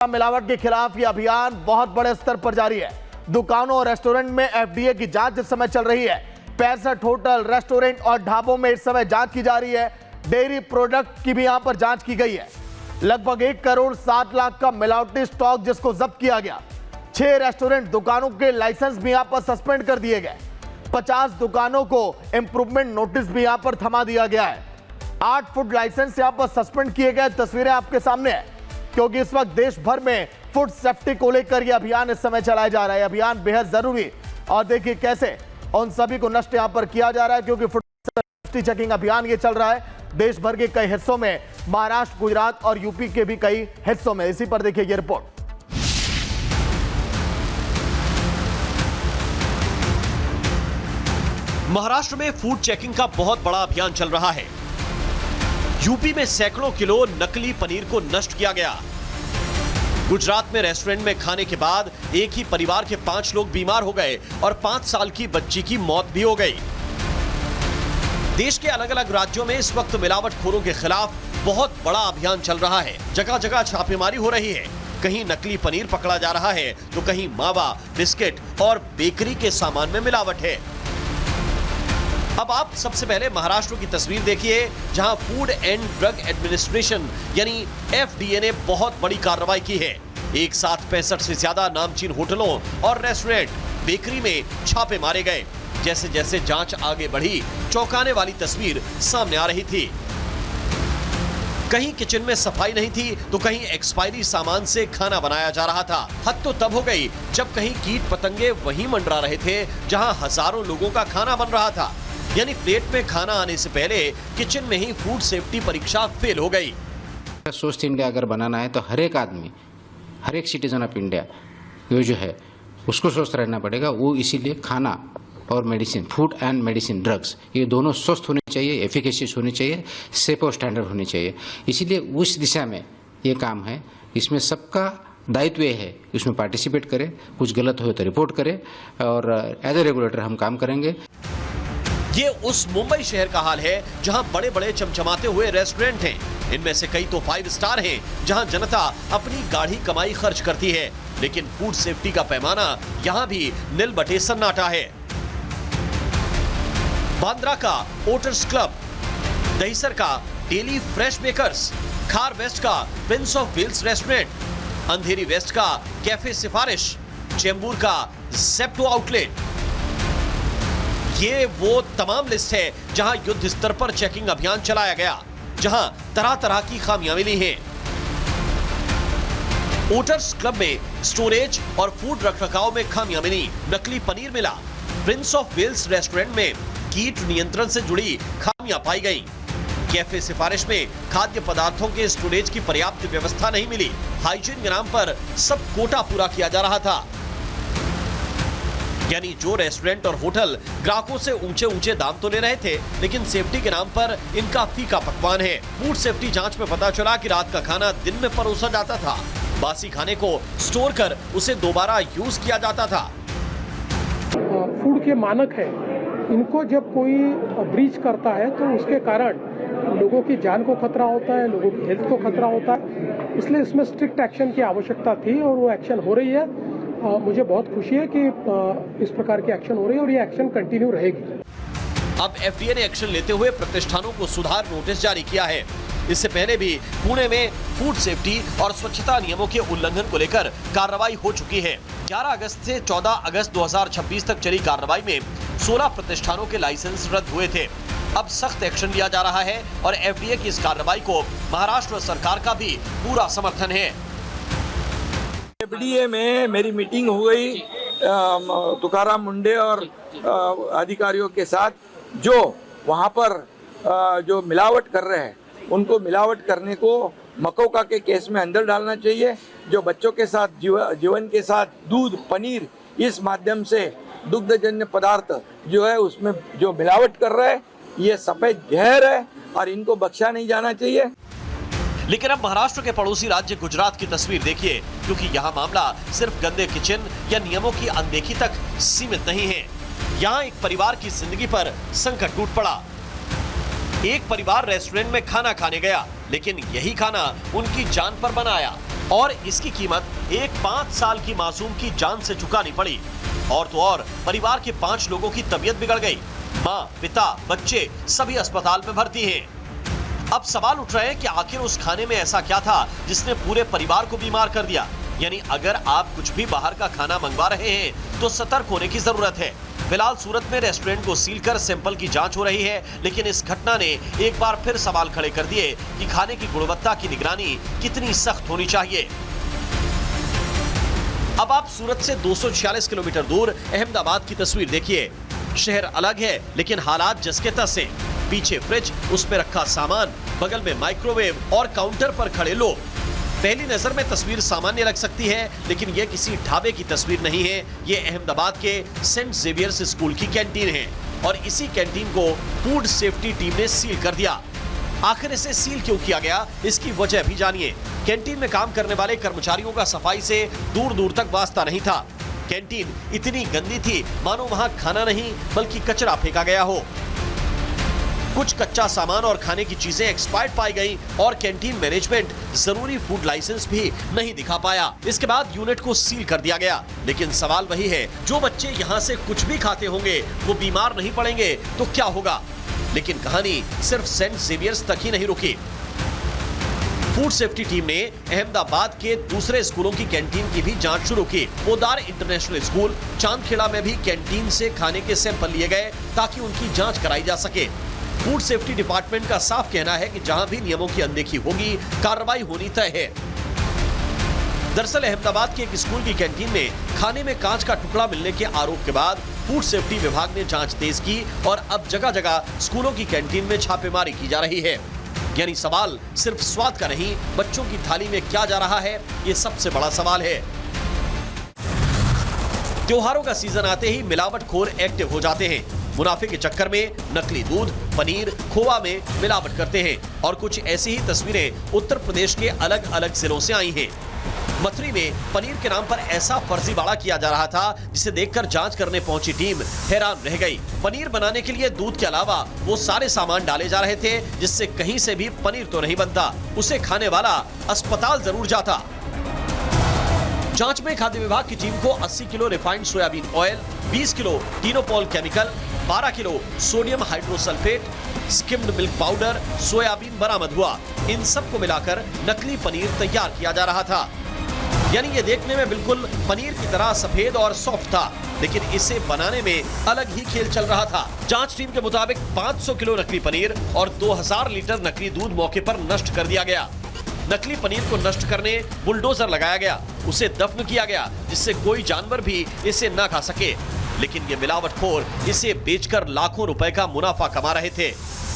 मिलावट के खिलाफ ये अभियान बहुत बड़े स्तर पर जारी है। दुकानों और रेस्टोरेंट में एफडीए की जांच इस समय चल रही है। 65 होटल, रेस्टोरेंट और ढाबों में इस समय जांच की जा रही है। डेयरी प्रोडक्ट की भी यहां पर जांच की गई है। लगभग 1 करोड़ 60 लाख का मिलावटी स्टॉक जिसको जब्त किया गया। 6 रेस्टोरेंट दुकानों के लाइसेंस भी यहां पर सस्पेंड कर दिए गए। 50 दुकानों को इंप्रूवमेंट नोटिस भी यहां पर थमा दिया गया है। 8 फूड लाइसेंस यहां पर सस्पेंड किए गए। तस्वीरें आपके सामने है, क्योंकि इस वक्त देश भर में फूड सेफ्टी को लेकर यह अभियान इस समय चलाया जा रहा है। अभियान बेहद जरूरी और देखिए कैसे उन सभी को नष्ट यहां पर किया जा रहा है, क्योंकि फूड सेफ्टी चेकिंग अभियान ये चल रहा है देश भर के कई हिस्सों में, महाराष्ट्र, गुजरात और यूपी के भी कई हिस्सों में। इसी पर देखिए ये रिपोर्ट। महाराष्ट्र में फूड चेकिंग का बहुत बड़ा अभियान चल रहा है। यूपी में सैकड़ों किलो नकली पनीर को नष्ट किया गया। गुजरात में रेस्टोरेंट में खाने के बाद एक ही परिवार के 5 लोग बीमार हो गए और 5 साल की बच्ची की मौत भी हो गई। देश के अलग अलग राज्यों में इस वक्त मिलावटखोरों के खिलाफ बहुत बड़ा अभियान चल रहा है। जगह जगह छापेमारी हो रही है। कहीं नकली पनीर पकड़ा जा रहा है तो कहीं मावा, बिस्किट और बेकरी के सामान में मिलावट है। अब आप सबसे पहले महाराष्ट्र की तस्वीर देखिए, जहां फूड एंड ड्रग एडमिनिस्ट्रेशन यानी एफडीए ने बहुत बड़ी कार्रवाई की है। एक साथ 65 से ज्यादा नामचीन होटलों और रेस्टोरेंट, बेकरी में छापे मारे गए। जैसे जैसे जांच आगे बढ़ी, चौंकाने वाली तस्वीर सामने आ रही थी। कहीं किचन में सफाई नहीं थी तो कहीं एक्सपायरी सामान से खाना बनाया जा रहा था। हद तो तब हो गई जब कहीं कीट पतंगे वहीं मंडरा रहे थे जहां हजारों लोगों का खाना बन रहा था। यानी प्लेट में खाना आने से पहले किचन में ही फूड सेफ्टी परीक्षा फेल हो गई। स्वस्थ इंडिया अगर बनाना है तो हर एक आदमी, हर एक सिटीजन ऑफ इंडिया ये जो है उसको स्वस्थ रहना पड़ेगा। वो इसीलिए खाना और medicine, food and medicine, drugs, ये दोनों स्वस्थ होने चाहिए, एफिकेशियस होनी चाहिए, सेफ और स्टैंडर्ड होनी चाहिए। इसीलिए उस दिशा में ये काम है। इसमें सबका दायित्व है, इसमें पार्टिसिपेट करें, कुछ गलत हो तो रिपोर्ट करें और एज ए रेगुलेटर हम काम करेंगे। ये उस मुंबई शहर का हाल है जहां बड़े बड़े चमचमाते हुए रेस्टोरेंट हैं। इनमें से कई तो 5 स्टार हैं, जहां जनता अपनी गाढ़ी कमाई खर्च करती है। लेकिन फूड सेफ्टी का पैमाना यहां भी नील बटे सन्नाटा है। बांद्रा का ओटर्स क्लब, दहिसर का Daily Fresh Bakers, Khar west का Prince of Wales restaurant, Andheri west का कैफे सिफारिश, चेंबूर का जेप्टो आउटलेट, ये वो तमाम लिस्ट है जहां युद्ध स्तर पर चेकिंग अभियान चलाया गया, जहां तरह तरह की खामियां मिली हैं। ओटर्स क्लब में स्टोरेज और फूड रखरखाव में खामियां मिली, नकली पनीर मिला। प्रिंस ऑफ वेल्स रेस्टोरेंट में कीट नियंत्रण से जुड़ी खामियां पाई गई। कैफे सिफारिश में खाद्य पदार्थों के स्टोरेज की पर्याप्त व्यवस्था नहीं मिली। हाइजीन के नाम पर सब कोटा पूरा किया जा रहा था। यानी जो रेस्टोरेंट और होटल ग्राहकों से ऊंचे ऊंचे दाम तो ले रहे थे, लेकिन सेफ्टी के नाम पर इनका फीका पकवान है। फूड सेफ्टी जांच में पता चला कि रात का खाना दिन में परोसा जाता था। बासी खाने को स्टोर कर उसे दोबारा यूज किया जाता था। फूड के मानक है, इनको जब कोई ब्रीच करता है तो उसके कारण लोगों की जान को खतरा होता है, लोगों की हेल्थ को खतरा होता है। इसलिए इसमें स्ट्रिक्ट एक्शन की आवश्यकता थी और वो एक्शन हो रही है। मुझे बहुत खुशी है कि इस प्रकार की एक्शन हो रही है और ये एक्शन कंटिन्यू रहेगी। अब एफडीए ने एक्शन लेते हुए प्रतिष्ठानों को सुधार नोटिस जारी किया है। इससे पहले भी पुणे में फूड सेफ्टी और स्वच्छता नियमों के उल्लंघन को लेकर कार्रवाई हो चुकी है। 11 अगस्त से 14 अगस्त 2026 तक चली कार्रवाई में 16 प्रतिष्ठानों के लाइसेंस रद्द हुए थे। अब सख्त एक्शन लिया जा रहा है और एफडीए की इस कार्रवाई को महाराष्ट्र सरकार का भी पूरा समर्थन है। एफडीए में मेरी मीटिंग हो गई तुकाराम मुंडे और अधिकारियों के साथ, जो वहाँ पर जो मिलावट कर रहे हैं उनको मिलावट करने को मकोका के केस में अंदर डालना चाहिए। जो बच्चों के साथ जीवन के साथ दूध, पनीर, इस माध्यम से दुग्धजन्य पदार्थ जो है उसमें जो मिलावट कर रहे हैं, ये सफेद जहर है और इनको बख्शा नहीं जाना चाहिए। लेकिन अब महाराष्ट्र के पड़ोसी राज्य गुजरात की तस्वीर देखिए, क्योंकि यहाँ मामला सिर्फ गंदे किचन या नियमों की अनदेखी तक सीमित नहीं है। यहाँ एक परिवार की जिंदगी पर संकट टूट पड़ा। एक परिवार रेस्टोरेंट में खाना खाने गया, लेकिन यही खाना उनकी जान पर बना आया। और इसकी कीमत एक 5 साल की मासूम की जान से चुकानी पड़ी। और तो और परिवार के 5 लोगों की तबीयत बिगड़ गई। माँ, पिता, बच्चे सभी अस्पताल में भर्ती हैं। अब सवाल उठ रहे हैं कि आखिर उस खाने में ऐसा क्या था जिसने पूरे परिवार को बीमार कर दिया। यानी अगर आप कुछ भी बाहर का खाना मंगवा रहे हैं तो सतर्क होने की जरूरत है। फिलहाल सूरत में रेस्टोरेंट को सील कर सैंपल की जांच हो रही है, लेकिन इस घटना ने एक बार फिर सवाल खड़े कर दिए कि खाने की गुणवत्ता की निगरानी कितनी सख्त होनी चाहिए। अब आप सूरत से 246 किलोमीटर दूर अहमदाबाद की तस्वीर देखिए। शहर अलग है लेकिन हालात जस के तस हैं। पीछे फ्रिज, उसमें रखा सामान, बगल में माइक्रोवेव और काउंटर पर खड़े लोग। पहली नजर में तस्वीर सामान्य लग सकती है, लेकिन यह किसी ढाबे की तस्वीर नहीं है। ये अहमदाबाद के सेंट जेवियर्स स्कूल की कैंटीन है और इसी कैंटीन को फूड सेफ्टी टीम ने सील कर दिया। आखिर इसे सील क्यों किया गया, इसकी वजह भी जानिए। कैंटीन में काम करने वाले कर्मचारियों का सफाई से दूर दूर तक वास्ता नहीं था। कैंटीन इतनी गंदी थी मानो वहां खाना नहीं बल्कि कचरा फेंका गया हो। कुछ कच्चा सामान और खाने की चीजें एक्सपायर्ड पाई गई और कैंटीन मैनेजमेंट जरूरी फूड लाइसेंस भी नहीं दिखा पाया। इसके बाद यूनिट को सील कर दिया गया। लेकिन सवाल वही है, जो बच्चे यहाँ से कुछ भी खाते होंगे वो बीमार नहीं पड़ेंगे तो क्या होगा? लेकिन कहानी सिर्फ सेंट जेवियर्स तक ही नहीं रुकी। फूड सेफ्टी टीम ने अहमदाबाद के दूसरे स्कूलों की कैंटीन की भी जांच शुरू की। पोदार इंटरनेशनल स्कूल चांदखेड़ा में भी कैंटीन से खाने के सैंपल लिए गए ताकि उनकी जांच कराई जा सके। फूड सेफ्टी डिपार्टमेंट का साफ कहना है कि जहां भी नियमों की अनदेखी होगी, कार्रवाई होनी तय है। दरअसल अहमदाबाद के एक स्कूल की कैंटीन में खाने में कांच का टुकड़ा मिलने के आरोप के बाद फूड सेफ्टी विभाग ने जांच तेज की और अब जगह जगह स्कूलों की कैंटीन में छापेमारी की जा रही है। यानी सवाल सिर्फ स्वाद का नहीं, बच्चों की थाली में क्या जा रहा है, ये सबसे बड़ा सवाल है। त्योहारों का सीजन आते ही मिलावटखोर एक्टिव हो जाते हैं। मुनाफे के चक्कर में नकली दूध, पनीर, खोवा में मिलावट करते हैं और कुछ ऐसी ही तस्वीरें उत्तर प्रदेश के अलग अलग जिलों से आई हैं। मथुरा में पनीर के नाम पर ऐसा फर्जीवाड़ा किया जा रहा था जिसे देखकर जांच करने पहुंची टीम हैरान रह गई। पनीर बनाने के लिए दूध के अलावा वो सारे सामान डाले जा रहे थे जिससे कहीं से भी पनीर तो नहीं बनता, उसे खाने वाला अस्पताल जरूर जाता। जांच में खाद्य विभाग की टीम को 80 kilo refined soybean oil, 20 kilo tinopal chemical, 12 kilo sodium hydrosulphate, skimmed milk powder, soybean बरामद हुआ। इन सब को मिलाकर नकली पनीर तैयार किया जा रहा था। यानी ये देखने में बिल्कुल पनीर की तरह सफेद और सॉफ्ट था, लेकिन इसे बनाने में अलग ही खेल चल रहा था। जांच टीम के मुताबिक 500 किलो नकली पनीर और 2000 लीटर नकली दूध मौके पर नष्ट कर दिया गया। नकली पनीर को नष्ट करने बुलडोजर लगाया गया, उसे दफन किया गया जिससे कोई जानवर भी इसे ना खा सके। लेकिन ये मिलावटखोर इसे बेचकर लाखों रुपए का मुनाफा कमा रहे थे।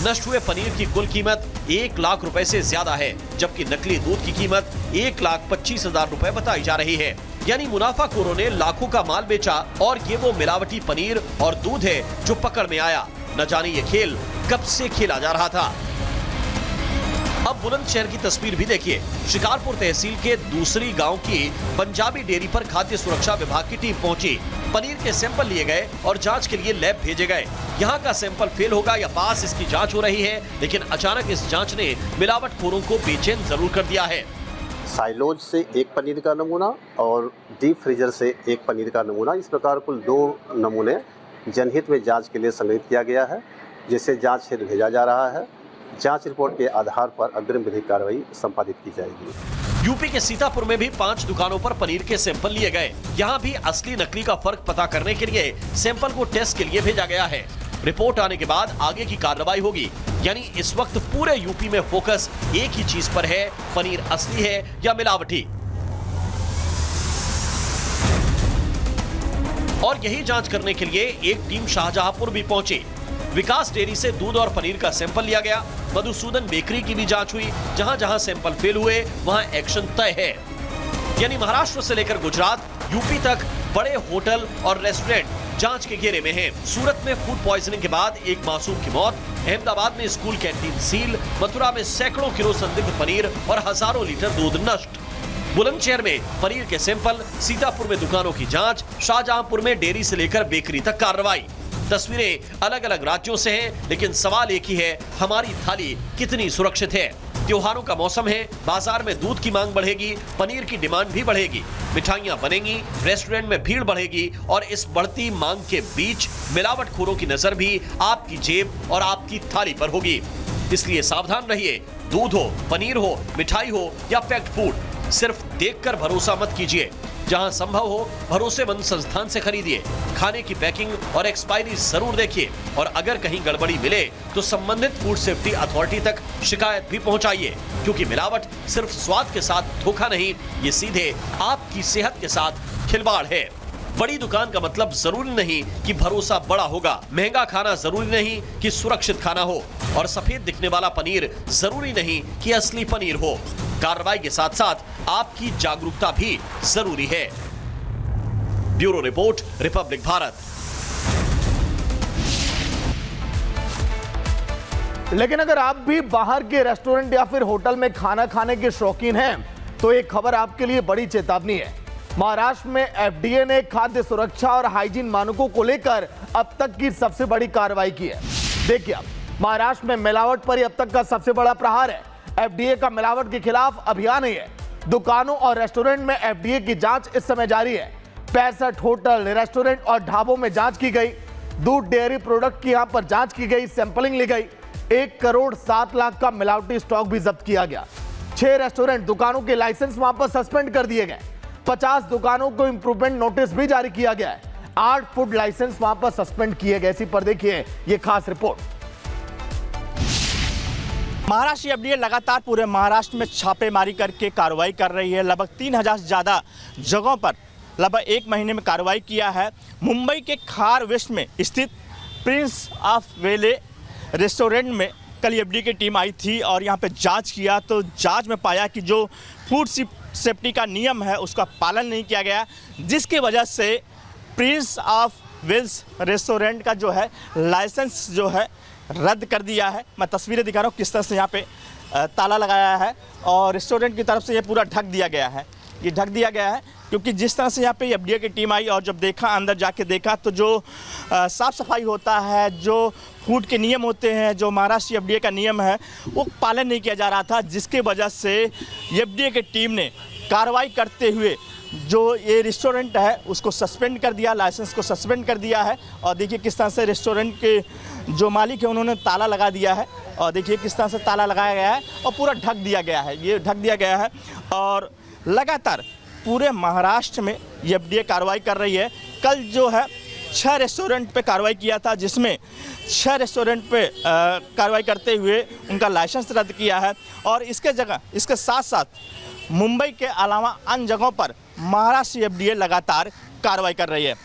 नष्ट हुए पनीर की कुल कीमत 1 लाख रुपए से ज्यादा है, जबकि नकली दूध की कीमत 1,25,000 रुपए बताई जा रही है। यानी मुनाफाखोरों ने लाखों का माल बेचा और ये वो मिलावटी पनीर और दूध है जो पकड़ में आया। न जाने ये खेल कब से खेला जा रहा था। अब बुलंदशहर की तस्वीर भी देखिए। शिकारपुर तहसील के दूसरी गांव की पंजाबी डेयरी पर खाद्य सुरक्षा विभाग की टीम पहुंची। पनीर के सैंपल लिए गए और जांच के लिए लैब भेजे गए। यहां का सैंपल फेल होगा या पास, इसकी जांच हो रही है, लेकिन अचानक इस जांच ने मिलावटखोरों को बेचैन जरूर कर दिया है। साइलोज से एक पनीर का नमूना और डीप फ्रीजर से एक पनीर का नमूना, इस प्रकार कुल 2 नमूने जनहित में जांच के लिए संग्रहित किया गया है, जिसे जांच हेतु भेजा जा रहा है। जांच रिपोर्ट के आधार पर अग्रिम विधिक कार्रवाई संपादित की जाएगी। यूपी के सीतापुर में भी 5 दुकानों पर पनीर के सैंपल लिए गए। यहाँ भी असली नकली का फर्क पता करने के लिए सैंपल को टेस्ट के लिए भेजा गया है। रिपोर्ट आने के बाद आगे की कार्रवाई होगी। यानी इस वक्त पूरे यूपी में फोकस एक ही चीज पर है, पनीर असली है या मिलावटी। और यही जांच करने के लिए एक टीम शाहजहांपुर भी पहुंची। विकास डेयरी से दूध और पनीर का सैंपल लिया गया। मधुसूदन बेकरी की भी जांच हुई। जहां जहां सैंपल फेल हुए वहां एक्शन तय है। यानी महाराष्ट्र से लेकर गुजरात, यूपी तक बड़े होटल और रेस्टोरेंट जांच के घेरे में हैं। सूरत में फूड पॉइजनिंग के बाद एक मासूम की मौत, अहमदाबाद में स्कूल कैंटीन सील, मथुरा में सैकड़ों किलो संदिग्ध पनीर और हजारों लीटर दूध नष्ट। बुलंदशहर में पनीर के सैंपल, सीतापुर में दुकानों की जांच, शाहजहांपुर में डेयरी से लेकर बेकरी तक कार्रवाई। तस्वीरें अलग अलग राज्यों से हैं, लेकिन सवाल एक ही है, हमारी थाली कितनी सुरक्षित है। त्योहारों का मौसम है, बाजार में दूध की मांग बढ़ेगी, पनीर की डिमांड भी बढ़ेगी, मिठाइयां बनेंगी, रेस्टोरेंट में भीड़ बढ़ेगी और इस बढ़ती मांग के बीच मिलावटखोरों की नजर भी आपकी जेब और आपकी थाली पर होगी। इसलिए सावधान रहिए। दूध हो, पनीर हो, मिठाई हो या पैक्ड फूड, सिर्फ देखकर भरोसा मत कीजिए। जहां संभव हो भरोसेमंद संस्थान से खरीदिए। खाने की पैकिंग और एक्सपायरी जरूर देखिए और अगर कहीं गड़बड़ी मिले तो संबंधित फूड सेफ्टी अथॉरिटी तक शिकायत भी पहुंचाइए, क्योंकि मिलावट सिर्फ स्वाद के साथ धोखा नहीं, ये सीधे आपकी सेहत के साथ खिलवाड़ है। बड़ी दुकान का मतलब जरूरी नहीं कि भरोसा बड़ा होगा, महंगा खाना जरूरी नहीं कि सुरक्षित खाना हो और सफेद दिखने वाला पनीर जरूरी नहीं कि असली पनीर हो। कार्रवाई के साथ साथ आपकी जागरूकता भी जरूरी है। Bureau report, Republic Bharat. लेकिन अगर आप भी बाहर के रेस्टोरेंट या फिर होटल में खाना खाने के शौकीन हैं, तो एक खबर आपके लिए बड़ी चेतावनी है। महाराष्ट्र में एफडीए ने खाद्य सुरक्षा और हाइजीन मानकों को लेकर अब तक की सबसे बड़ी कार्रवाई की है। देखिए, महाराष्ट्र में मिलावट पर अब तक का सबसे बड़ा प्रहार है। एफडीए का मिलावट के खिलाफ अभियान है। दुकानों और रेस्टोरेंट में एफडीए की जांच इस समय जारी है। 65 होटल, रेस्टोरेंट और ढाबों में जांच की गई। दूध डेयरी प्रोडक्ट की यहां पर जांच की गई, सैंपलिंग ली गई। 1 करोड़ 7 लाख का मिलावटी स्टॉक भी जब्त किया गया। 6 रेस्टोरेंट दुकानों के लाइसेंस वहां पर सस्पेंड कर दिए गए। 50 दुकानों को इंप्रूवमेंट नोटिस भी जारी किया गया है। 8 फूड लाइसेंस वहां पर सस्पेंड किए गए। इसी पर देखिए ये खास रिपोर्ट। महाराष्ट्र एफडीए लगातार पूरे महाराष्ट्र में छापेमारी करके कार्रवाई कर रही है। लगभग 3000 से ज़्यादा जगहों पर लगभग 1 महीने में कार्रवाई किया है। मुंबई के खार वेस्ट में स्थित प्रिंस ऑफ वेले रेस्टोरेंट में कल एफडीए की टीम आई थी और यहाँ पे जांच किया, तो जांच में पाया कि जो फूड सेफ्टी का नियम है उसका पालन नहीं किया गया, जिसकी वजह से प्रिंस ऑफ वेल्स रेस्टोरेंट का जो है लाइसेंस जो है रद्द कर दिया है। मैं तस्वीरें दिखा रहा हूँ किस तरह से यहाँ पे ताला लगाया है और रेस्टोरेंट की तरफ से ये पूरा ढक दिया गया है। ये ढक दिया गया है क्योंकि जिस तरह से यहाँ पे एफडीए की टीम आई और जब देखा, अंदर जाके देखा, तो जो साफ़ सफाई होता है, जो फूड के नियम होते हैं, जो महाराष्ट्र एफडीए का नियम है, वो पालन नहीं किया जा रहा था, जिसके वजह से एफडीए की टीम ने कार्रवाई करते हुए जो ये रेस्टोरेंट है उसको सस्पेंड कर दिया, लाइसेंस को सस्पेंड कर दिया है। और देखिए किस तरह से रेस्टोरेंट के जो मालिक है उन्होंने ताला लगा दिया है और देखिए किस तरह से ताला लगाया गया है और पूरा ढक दिया गया है। ये ढक दिया गया है और लगातार पूरे महाराष्ट्र में एफडीए कार्रवाई कर रही है। कल जो है 6 रेस्टोरेंट पे कार्रवाई किया था, जिसमें 6 रेस्टोरेंट पे कार्रवाई करते हुए उनका लाइसेंस रद्द किया है और इसके साथ साथ मुंबई के अलावा अन्य जगहों पर महाराष्ट्र एफडीए लगातार कार्रवाई कर रही है।